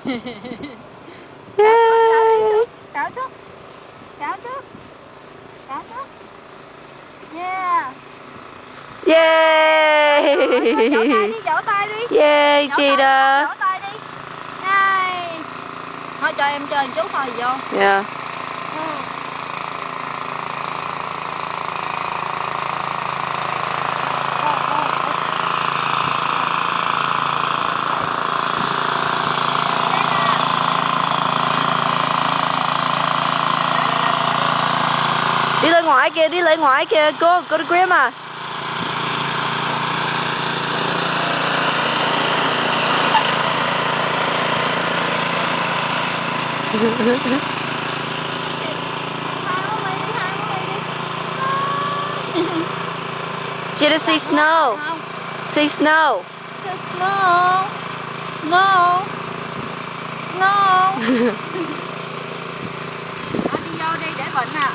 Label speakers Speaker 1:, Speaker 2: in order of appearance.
Speaker 1: Yeah. Kéo trước. Kéo trước. Kéo trước. Yeah.
Speaker 2: Yay.
Speaker 1: Vỗ tay đi.
Speaker 2: Yay, Cheetah.
Speaker 1: Vỗ tay đi. Này. Thôi cho em chơi một chút thôi vô.
Speaker 2: Yeah. Đi lên ngoài kìa, đi lên ngoài kìa, go to grandma. Cheetah, see snow. See snow.
Speaker 1: Snow. No. Snow. Đi vô đi để bệnh nè.